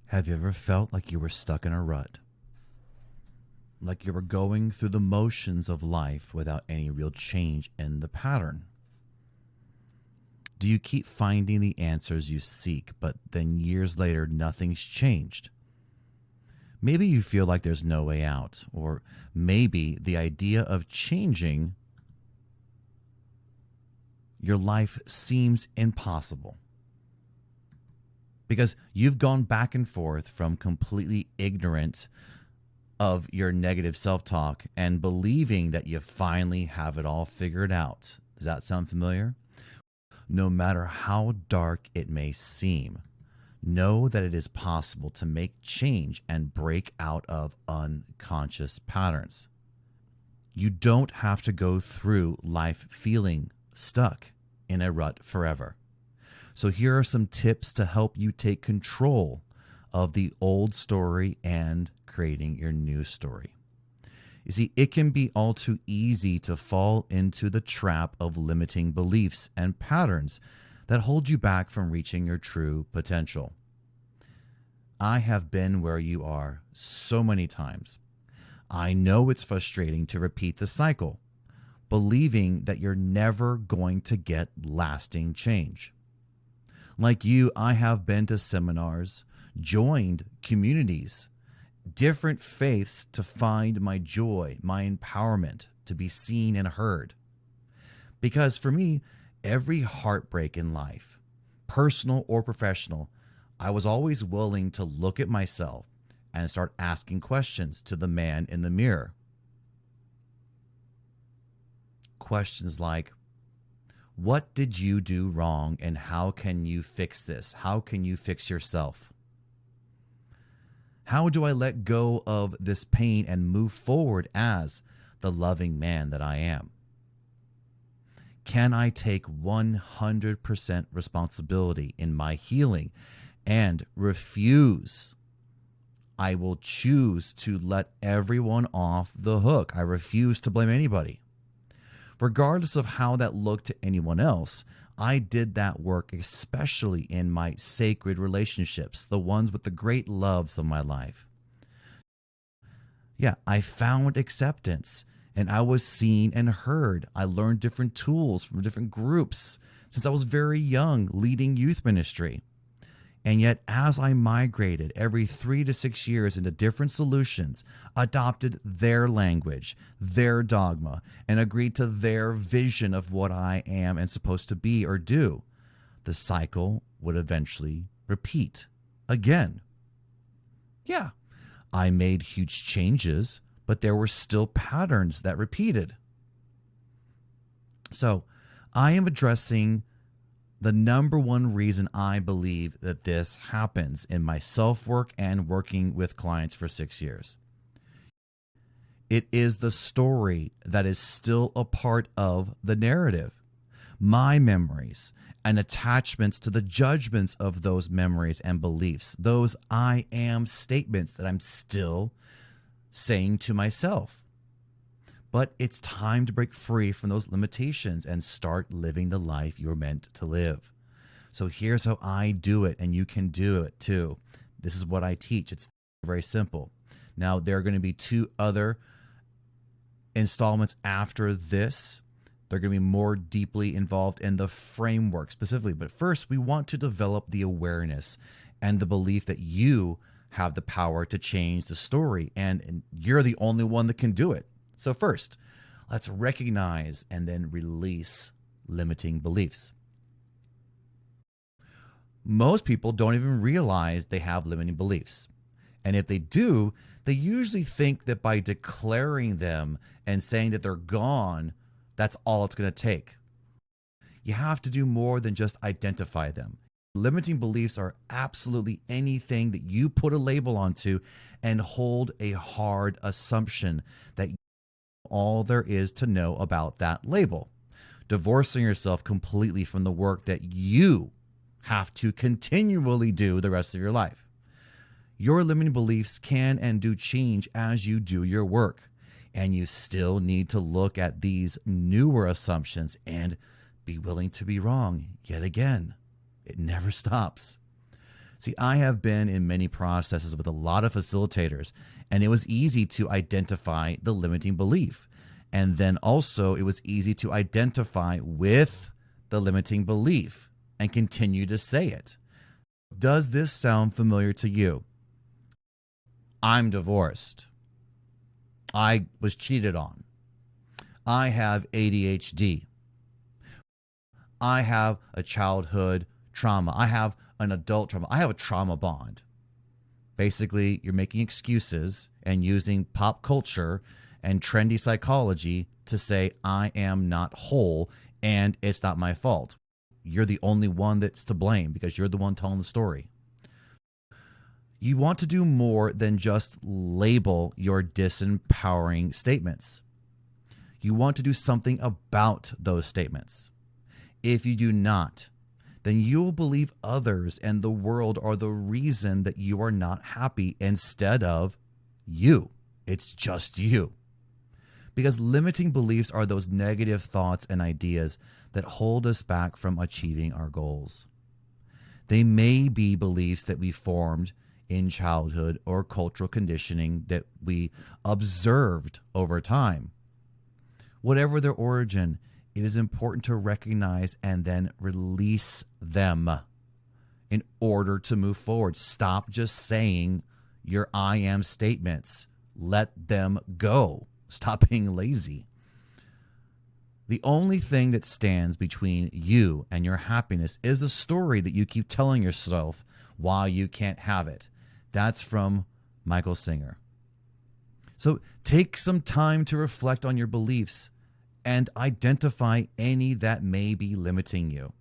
Have you ever felt like you were stuck in a rut? Like you were going through the motions of life without any real change in the pattern? Do you keep finding the answers you seek, but then years later, nothing's changed? Maybe you feel like there's no way out, or maybe the idea of changing your life seems impossible because you've gone back and forth from completely ignorant of your negative self talk and believing that you finally have it all figured out. Does that sound familiar? No matter how dark it may seem, know that it is possible to make change and break out of unconscious patterns. You don't have to go through life feeling stuck in a rut forever. So here are some tips to help you take control of the old story and creating your new story. You see, it can be all too easy to fall into the trap of limiting beliefs and patterns that hold you back from reaching your true potential. I have been where you are so many times. I know it's frustrating to repeat the cycle, believing that you're never going to get lasting change. Like you, I have been to seminars, joined communities, different faiths to find my joy, my empowerment, to be seen and heard. Because for me, every heartbreak in life, personal or professional, I was always willing to look at myself and start asking questions to the man in the mirror. Questions like, what did you do wrong and how can you fix this? How can you fix yourself? How do I let go of this pain and move forward as the loving man that I am? Can I take 100% responsibility in my healing and refuse? I will choose to let everyone off the hook. I refuse to blame anybody. Regardless of how that looked to anyone else, I did that work, especially in my sacred relationships, the ones with the great loves of my life. Yeah, I found acceptance and I was seen and heard. I learned different tools from different groups since I was very young, leading youth ministry. And yet, as I migrated every 3 to 6 years into different solutions, adopted their language, their dogma, and agreed to their vision of what I am and supposed to be or do, the cycle would eventually repeat again. Yeah, I made huge changes, but there were still patterns that repeated. So I am addressing the number one reason I believe that this happens in my self-work and working with clients for 6 years. It is the story that is still a part of the narrative. My memories and attachments to the judgments of those memories and beliefs, those I am statements that I'm still saying to myself. But it's time to break free from those limitations and start living the life you're meant to live. So here's how I do it, and you can do it too. This is what I teach. It's very simple. Now, there are going to be 2 other installments after this. They're going to be more deeply involved in the framework specifically. But first, we want to develop the awareness and the belief that you have the power to change the story, and you're the only one that can do it. So first, let's recognize and then release limiting beliefs. Most people don't even realize they have limiting beliefs. And if they do, they usually think that by declaring them and saying that they're gone, that's all it's going to take. You have to do more than just identify them. Limiting beliefs are absolutely anything that you put a label onto and hold a hard assumption that all there is to know about that label, divorcing yourself completely from the work that you have to continually do the rest of your life. Your limiting beliefs can and do change as you do your work, and you still need to look at these newer assumptions and be willing to be wrong yet again. It never stops. See, I have been in many processes with a lot of facilitators, and it was easy to identify the limiting belief. And then also, it was easy to identify with the limiting belief and continue to say it. Does this sound familiar to you? I'm divorced. I was cheated on. I have ADHD. I have a childhood trauma. I have an adult trauma. I have a trauma bond. Basically, you're making excuses and using pop culture and trendy psychology to say, I am not whole and it's not my fault. You're the only one that's to blame because you're the one telling the story. You want to do more than just label your disempowering statements. You want to do something about those statements. If you do not, then you'll believe others and the world are the reason that you are not happy instead of you. It's just you. Because limiting beliefs are those negative thoughts and ideas that hold us back from achieving our goals. They may be beliefs that we formed in childhood or cultural conditioning that we observed over time. Whatever their origin, it is important to recognize and then release them in order to move forward. Stop just saying your I am statements. Let them go. Stop being lazy. The only thing that stands between you and your happiness is the story that you keep telling yourself why you can't have it. That's from Michael Singer. So take some time to reflect on your beliefs and identify any that may be limiting you.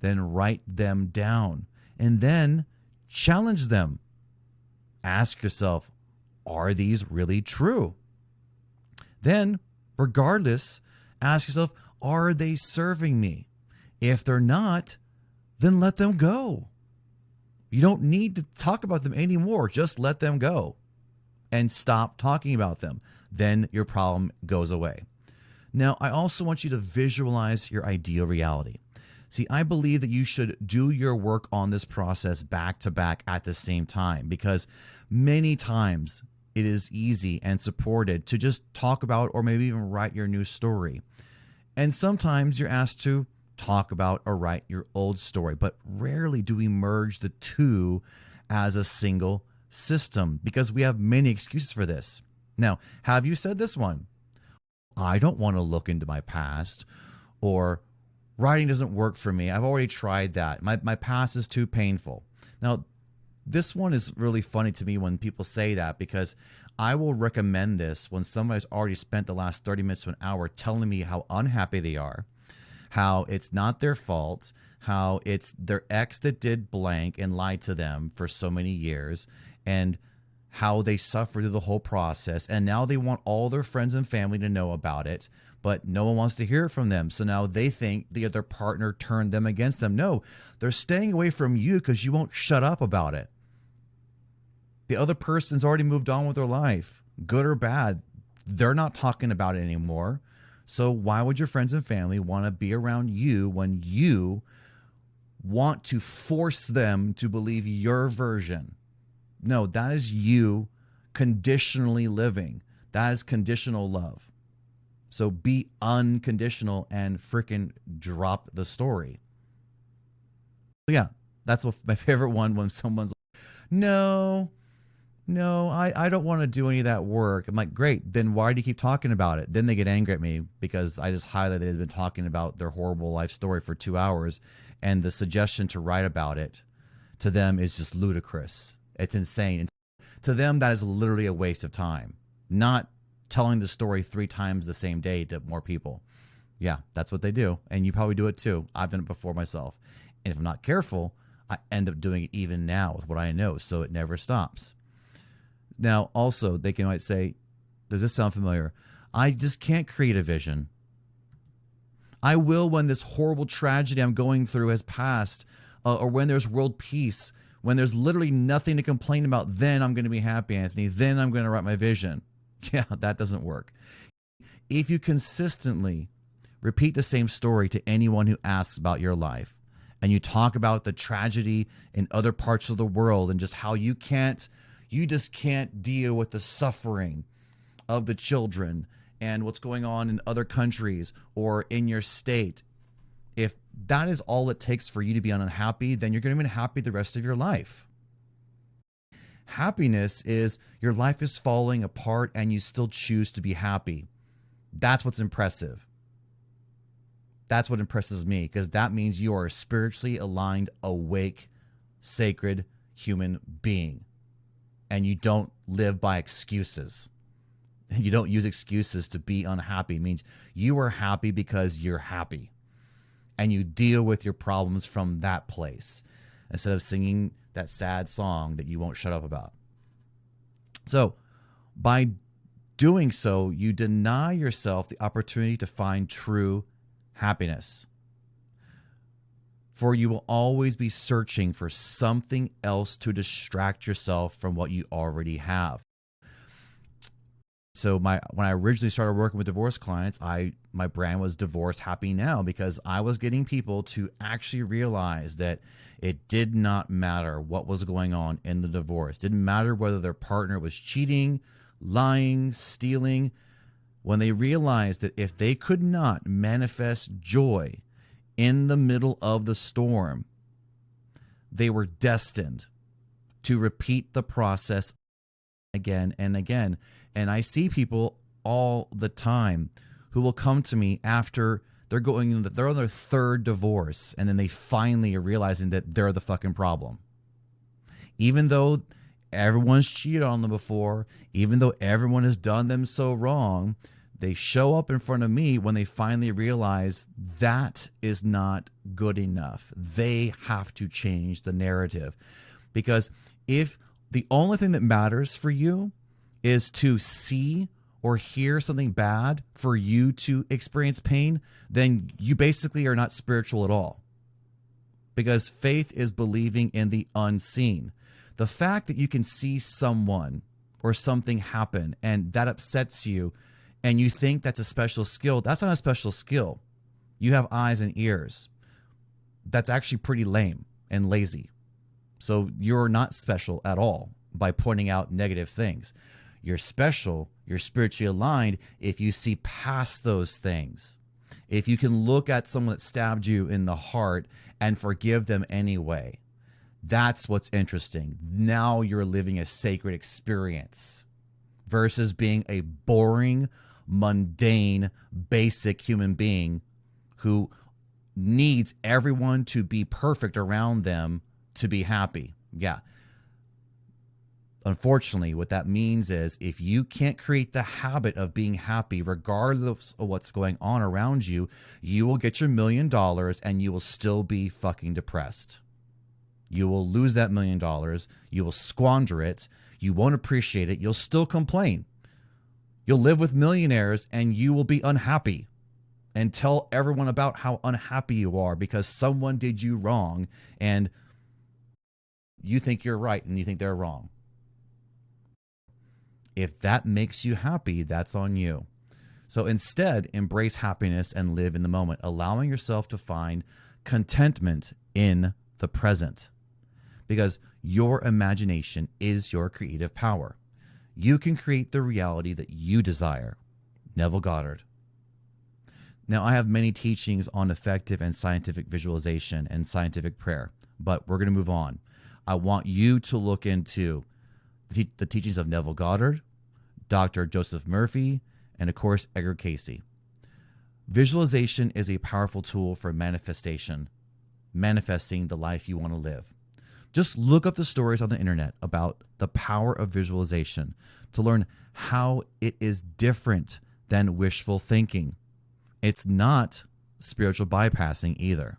Then write them down and then challenge them. Ask yourself, are these really true? Then, regardless, ask yourself, are they serving me? If they're not, then let them go. You don't need to talk about them anymore. Just let them go and stop talking about them. Then your problem goes away. Now, I also want you to visualize your ideal reality. See, I believe that you should do your work on this process back to back at the same time, because many times it is easy and supported to just talk about or maybe even write your new story. And sometimes you're asked to talk about or write your old story, but rarely do we merge the two as a single system because we have many excuses for this. Now, have you said this one? I don't want to look into my past, or writing doesn't work for me. I've already tried that. My past is too painful. Now, this one is really funny to me when people say that, because I will recommend this when somebody's already spent the last 30 minutes to an hour telling me how unhappy they are, how it's not their fault, how it's their ex that did blank and lied to them for so many years, and how they suffered through the whole process. And now they want all their friends and family to know about it, but no one wants to hear from them. So now they think the other partner turned them against them. No, they're staying away from you because you won't shut up about it. The other person's already moved on with their life, good or bad. They're not talking about it anymore. So why would your friends and family want to be around you when you want to force them to believe your version? No, that is you conditionally living. That is conditional love. So be unconditional and freaking drop the story. So yeah, that's my favorite one, when someone's like, no, I don't want to do any of that work. I'm like, great, then why do you keep talking about it? Then they get angry at me because I just highlighted they've been talking about their horrible life story for 2 hours, and the suggestion to write about it to them is just ludicrous. It's insane. And to them, that is literally a waste of time, not telling the story 3 times the same day to more people. Yeah, that's what they do. And you probably do it too. I've done it before myself. And if I'm not careful, I end up doing it even now with what I know. So it never stops. Now, also, they might say, does this sound familiar? I just can't create a vision. I will when this horrible tragedy I'm going through has passed, or when there's world peace. When there's literally nothing to complain about, then I'm going to be happy, Anthony. Then I'm going to write my vision. Yeah, that doesn't work. If you consistently repeat the same story to anyone who asks about your life, and you talk about the tragedy in other parts of the world and just how you just can't deal with the suffering of the children and what's going on in other countries or in your state, if that is all it takes for you to be unhappy, then you're going to be unhappy the rest of your life. Happiness is your life is falling apart and you still choose to be happy. That's what's impressive. That's what impresses me, because that means you are a spiritually aligned, awake, sacred human being. And you don't live by excuses. You don't use excuses to be unhappy. It means you are happy because you're happy. And you deal with your problems from that place instead of singing that sad song that you won't shut up about. So by doing so, you deny yourself the opportunity to find true happiness. For you will always be searching for something else to distract yourself from what you already have. So when I originally started working with divorce clients, my brand was Divorce Happy Now, because I was getting people to actually realize that it did not matter what was going on in the divorce. It didn't matter whether their partner was cheating, lying, stealing. When they realized that if they could not manifest joy in the middle of the storm, they were destined to repeat the process again and again. And I see people all the time who will come to me after they're on their third divorce, and then they finally are realizing that they're the fucking problem. Even though everyone's cheated on them before, even though everyone has done them so wrong, they show up in front of me when they finally realize that is not good enough. They have to change the narrative. Because if the only thing that matters for you is to see or hear something bad for you to experience pain, then you basically are not spiritual at all. Because faith is believing in the unseen. The fact that you can see someone or something happen and that upsets you and you think that's a special skill, that's not a special skill. You have eyes and ears. That's actually pretty lame and lazy. So you're not special at all by pointing out negative things. You're special, you're spiritually aligned if you see past those things. If you can look at someone that stabbed you in the heart and forgive them anyway. That's what's interesting. Now you're living a sacred experience versus being a boring, mundane, basic human being who needs everyone to be perfect around them to be happy. Yeah. Unfortunately, what that means is if you can't create the habit of being happy, regardless of what's going on around you, you will get your $1 million and you will still be fucking depressed. You will lose that $1 million. You will squander it. You won't appreciate it. You'll still complain. You'll live with millionaires and you will be unhappy and tell everyone about how unhappy you are because someone did you wrong and you think you're right and you think they're wrong. If that makes you happy, that's on you. So instead, embrace happiness and live in the moment, allowing yourself to find contentment in the present. Because your imagination is your creative power. You can create the reality that you desire. Neville Goddard. Now, I have many teachings on effective and scientific visualization and scientific prayer, but we're going to move on. I want you to look into the teachings of Neville Goddard, Dr. Joseph Murphy, and of course, Edgar Cayce. Visualization is a powerful tool for manifesting the life you want to live. Just look up the stories on the internet about the power of visualization to learn how it is different than wishful thinking. It's not spiritual bypassing either.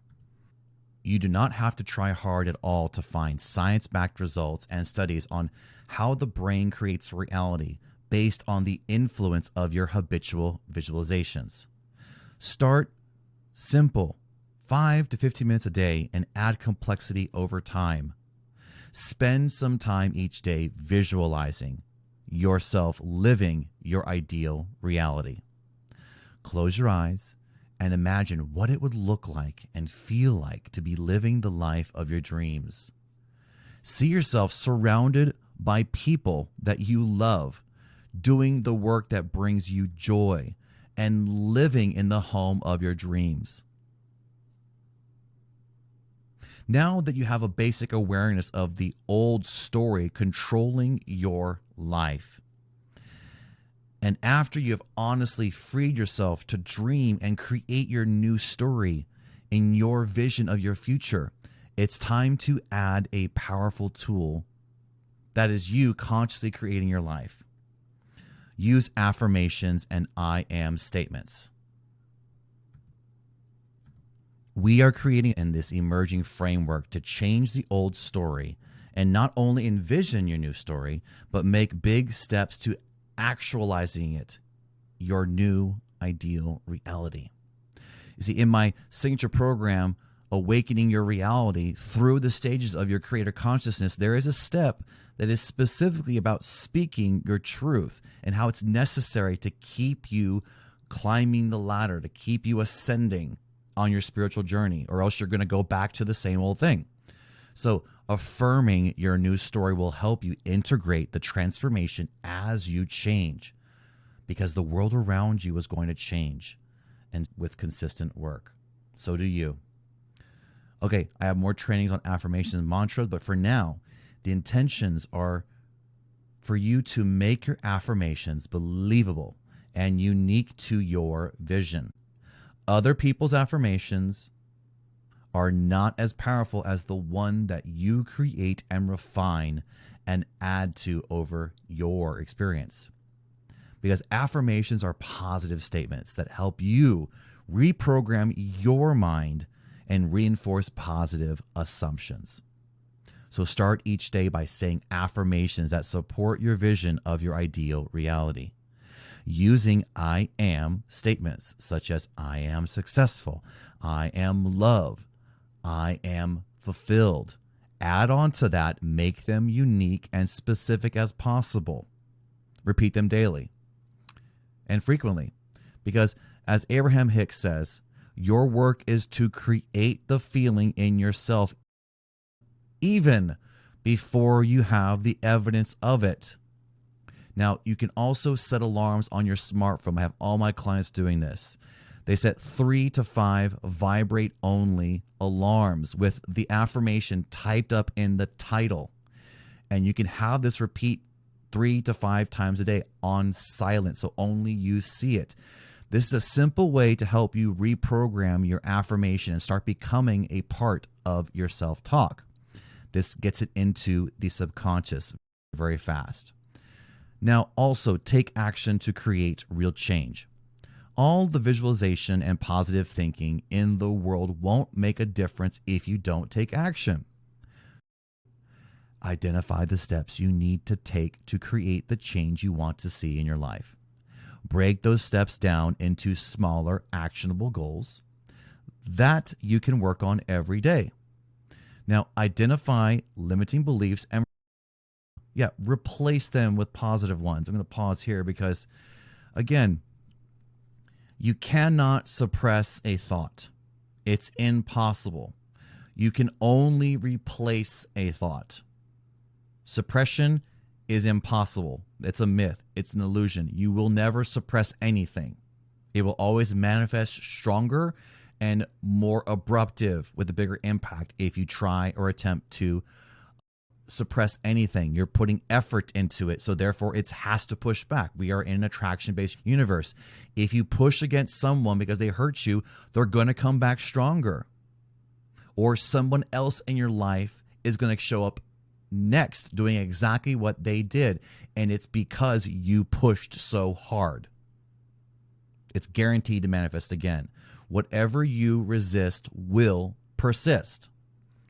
You do not have to try hard at all to find science-backed results and studies on how the brain creates reality based on the influence of your habitual visualizations. Start simple, 5 to 15 minutes a day, and add complexity over time. Spend some time each day visualizing yourself living your ideal reality. Close your eyes and imagine what it would look like and feel like to be living the life of your dreams. See yourself surrounded by people that you love, doing the work that brings you joy, and living in the home of your dreams. Now that you have a basic awareness of the old story controlling your life, and after you have honestly freed yourself to dream and create your new story in your vision of your future, it's time to add a powerful tool that is you consciously creating your life. Use affirmations and I am statements. We are creating in this emerging framework to change the old story and not only envision your new story, but make big steps to actualizing it, your new ideal reality. You see, in my signature program, Awakening Your Reality Through the Stages of Your Creator Consciousness, there is a step that is specifically about speaking your truth and how it's necessary to keep you climbing the ladder, to keep you ascending on your spiritual journey, or else you're going to go back to the same old thing. So affirming your new story will help you integrate the transformation as you change, because the world around you is going to change, and with consistent work. So do you. Okay, I have more trainings on affirmations and mantras, but for now, the intentions are for you to make your affirmations believable and unique to your vision. Other people's affirmations are not as powerful as the one that you create and refine and add to over your experience. Because affirmations are positive statements that help you reprogram your mind and reinforce positive assumptions. So start each day by saying affirmations that support your vision of your ideal reality. Using I am statements such as I am successful, I am loved, I am fulfilled. Add on to that, make them unique and specific as possible. Repeat them daily and frequently, because as Abraham Hicks says, your work is to create the feeling in yourself even before you have the evidence of it. Now, you can also set alarms on your smartphone. I have all my clients doing this. They set 3 to 5 vibrate-only alarms with the affirmation typed up in the title. And you can have this repeat 3 to 5 times a day on silent, so only you see it. This is a simple way to help you reprogram your affirmation and start becoming a part of your self-talk. This gets it into the subconscious very fast. Now, also take action to create real change. All the visualization and positive thinking in the world won't make a difference if you don't take action. Identify the steps you need to take to create the change you want to see in your life. Break those steps down into smaller, actionable goals that you can work on every day. Now, identify limiting beliefs and replace them with positive ones. I'm going to pause here because, again, you cannot suppress a thought. It's impossible. You can only replace a thought. Suppression is impossible. It's a myth. It's an illusion. You will never suppress anything. It will always manifest stronger and more abruptive with a bigger impact if you try or attempt to suppress anything. You're putting effort into it, so therefore it has to push back. We are in an attraction-based universe. If you push against someone because they hurt you, they're going to come back stronger. Or someone else in your life is going to show up next doing exactly what they did, and it's because you pushed so hard. It's guaranteed to manifest again. Whatever you resist will persist.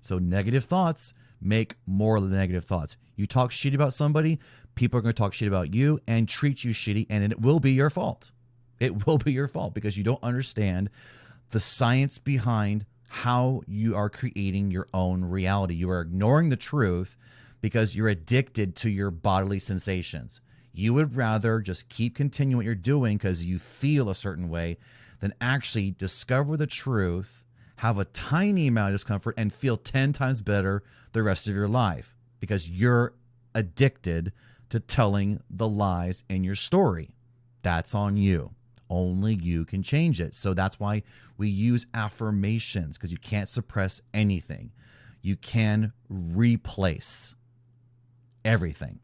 So negative thoughts make more negative thoughts. You talk shit about somebody, people are going to talk shit about you and treat you shitty, and it will be your fault. It will be your fault because you don't understand the science behind how you are creating your own reality. You are ignoring the truth because you're addicted to your bodily sensations. You would rather just keep continuing what you're doing because you feel a certain way than actually discover the truth, have a tiny amount of discomfort, and feel 10 times better the rest of your life because you're addicted to telling the lies in your story. That's on you. Only you can change it. So that's why we use affirmations, because you can't suppress anything. You can replace everything.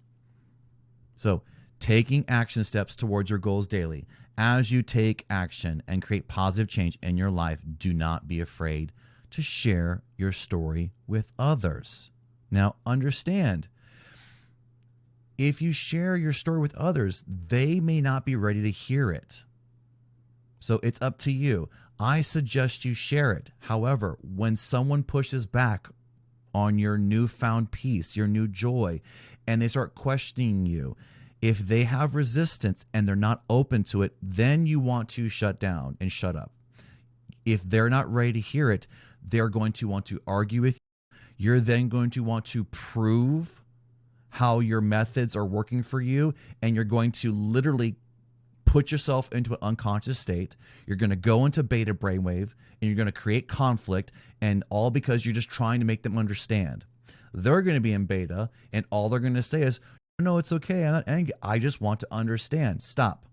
So taking action steps towards your goals daily. As you take action and create positive change in your life, do not be afraid to share your story with others. Now, understand, if you share your story with others, they may not be ready to hear it. So it's up to you. I suggest you share it. However, when someone pushes back on your newfound peace, your new joy, and they start questioning you, if they have resistance and they're not open to it, then you want to shut down and shut up. If they're not ready to hear it, they're going to want to argue with you. You're then going to want to prove how your methods are working for you, and you're going to literally put yourself into an unconscious state. You're going to go into beta brainwave, and you're going to create conflict, and all because you're just trying to make them understand. They're going to be in beta, and all they're going to say is, no, it's okay. I'm not angry. I just want to understand. Stop.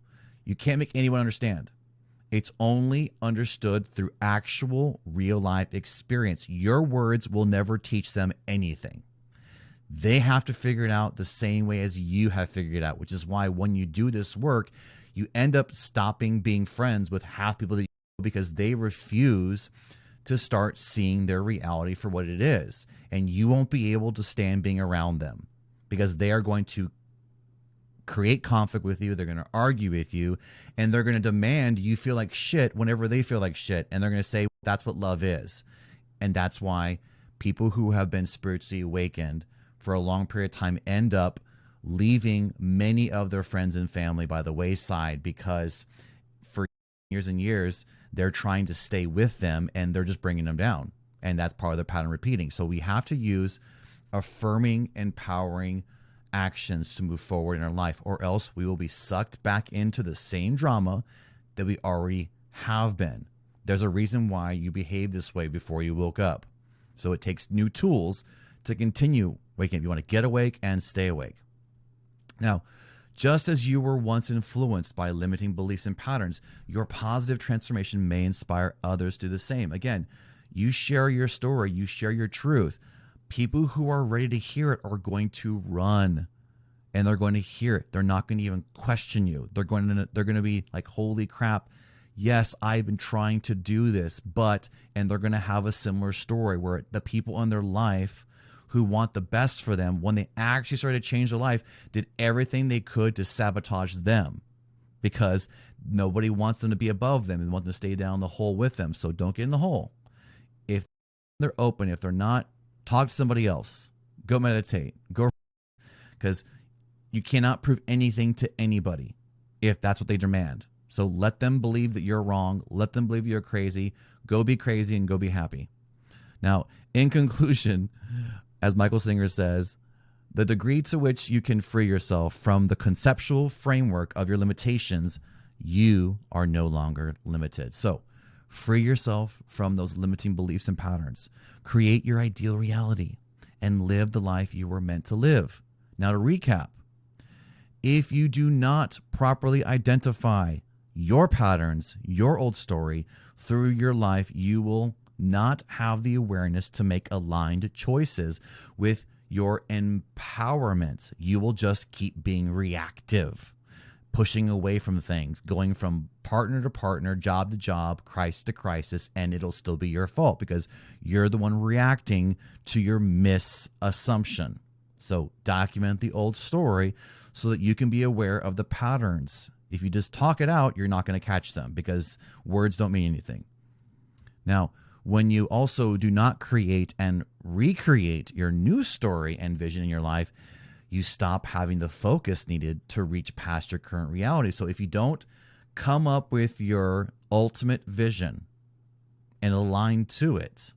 You can't make anyone understand. It's only understood through actual real life experience. Your words will never teach them anything. They have to figure it out the same way as you have figured it out, which is why when you do this work, you end up stopping being friends with half people that you know because they refuse to start seeing their reality for what it is. And you won't be able to stand being around them, because they are going to create conflict with you. They're going to argue with you, and they're going to demand you feel like shit whenever they feel like shit. And they're going to say, that's what love is. And that's why people who have been spiritually awakened for a long period of time end up leaving many of their friends and family by the wayside, because for years and years, they're trying to stay with them and they're just bringing them down. And that's part of the pattern repeating. So we have to use affirming, empowering actions to move forward in our life, or else we will be sucked back into the same drama that we already have been. There's a reason why you behaved this way before you woke up. So it takes new tools to continue waking up. You want to get awake and stay awake. Now, just as you were once influenced by limiting beliefs and patterns, your positive transformation may inspire others to do the same. Again, you share your story, you share your truth. People who are ready to hear it are going to run, and they're going to hear it. They're not going to even question you. They're going to be like, holy crap, yes, I've been trying to do this, and they're going to have a similar story where the people in their life who want the best for them, when they actually started to change their life, did everything they could to sabotage them, because nobody wants them to be above them and want them to stay down the hole with them. So don't get in the hole. If they're open, if they're not, talk to somebody else. Go meditate. Go, because you cannot prove anything to anybody if that's what they demand. So let them believe that you're wrong. Let them believe you're crazy. Go be crazy and go be happy. Now, in conclusion, as Michael Singer says, the degree to which you can free yourself from the conceptual framework of your limitations, you are no longer limited. So free yourself from those limiting beliefs and patterns. Create your ideal reality and live the life you were meant to live. Now, to recap, if you do not properly identify your patterns, your old story through your life, you will not have the awareness to make aligned choices with your empowerment. You will just keep being reactive, pushing away from things, going from partner to partner, job to job, crisis to crisis, and it'll still be your fault because you're the one reacting to your misassumption. So document the old story so that you can be aware of the patterns. If you just talk it out, you're not going to catch them because words don't mean anything. Now, when you also do not create and recreate your new story and vision in your life, you stop having the focus needed to reach past your current reality. So if you don't come up with your ultimate vision and align to it,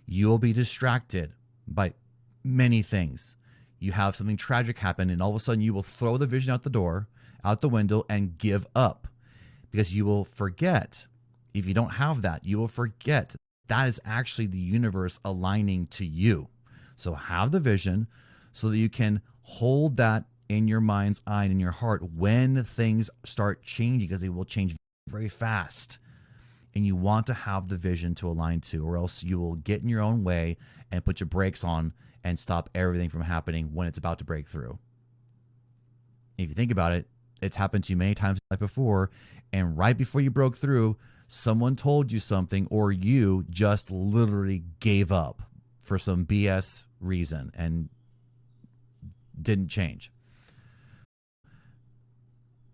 you will be distracted by many things. You have something tragic happen, and all of a sudden you will throw the vision out the door, out the window, and give up because you will forget If you don't have that, you will forget that is actually the universe aligning to you. So have the vision so that you can hold that in your mind's eye and in your heart when things start changing, because they will change very fast. And you want to have the vision to align to, or else you will get in your own way and put your brakes on and stop everything from happening when it's about to break through. If you think about it, it's happened to you many times like before, and right before you broke through, someone told you something, or you just literally gave up for some BS reason and didn't change.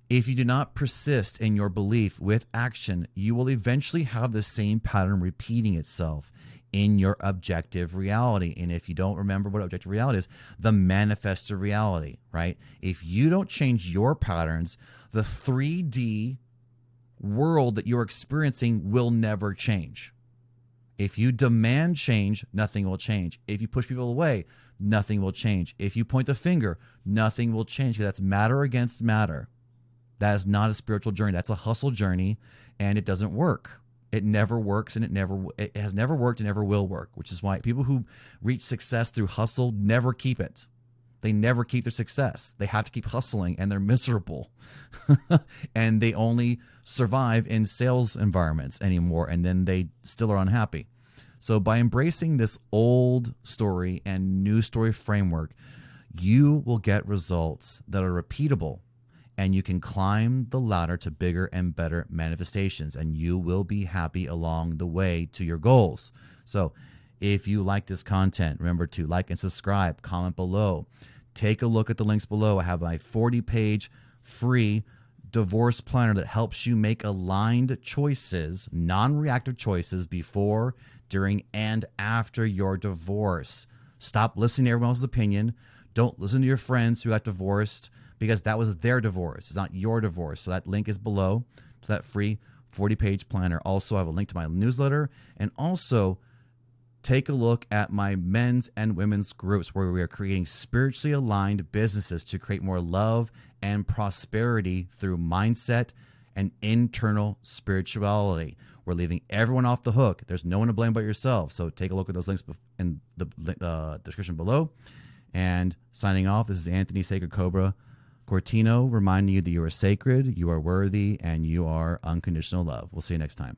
If you do not persist in your belief with action, you will eventually have the same pattern repeating itself in your objective reality. And if you don't remember what objective reality is, the manifested reality, right? If you don't change your patterns, the 3D world that you're experiencing will never change. If you demand change, nothing will change. If you push people away, nothing will change. If you point the finger, nothing will change, because that's matter against matter. That is not a spiritual journey. That's a hustle journey, and it doesn't work. It never works, and it has never worked and never will work, which is why people who reach success through hustle never keep it. They never keep their success. They have to keep hustling, and they're miserable. And they only survive in sales environments anymore, and then they still are unhappy. So by embracing this old story and new story framework, you will get results that are repeatable, and you can climb the ladder to bigger and better manifestations, and you will be happy along the way to your goals. So if you like this content, remember to like and subscribe, comment below. Take a look at the links below. I have my 40-page free divorce planner that helps you make aligned choices, non-reactive choices before, during, and after your divorce. Stop listening to everyone else's opinion. Don't listen to your friends who got divorced, because that was their divorce. It's not your divorce. So that link is below to that free 40-page planner. Also, I have a link to my newsletter, and also take a look at my men's and women's groups, where we are creating spiritually aligned businesses to create more love and prosperity through mindset and internal spirituality. We're leaving everyone off the hook. There's no one to blame but yourself. So take a look at those links in the description below. And signing off, this is Anthony Sacred Cobra Cortino, reminding you that you are sacred, you are worthy, and you are unconditional love. We'll see you next time.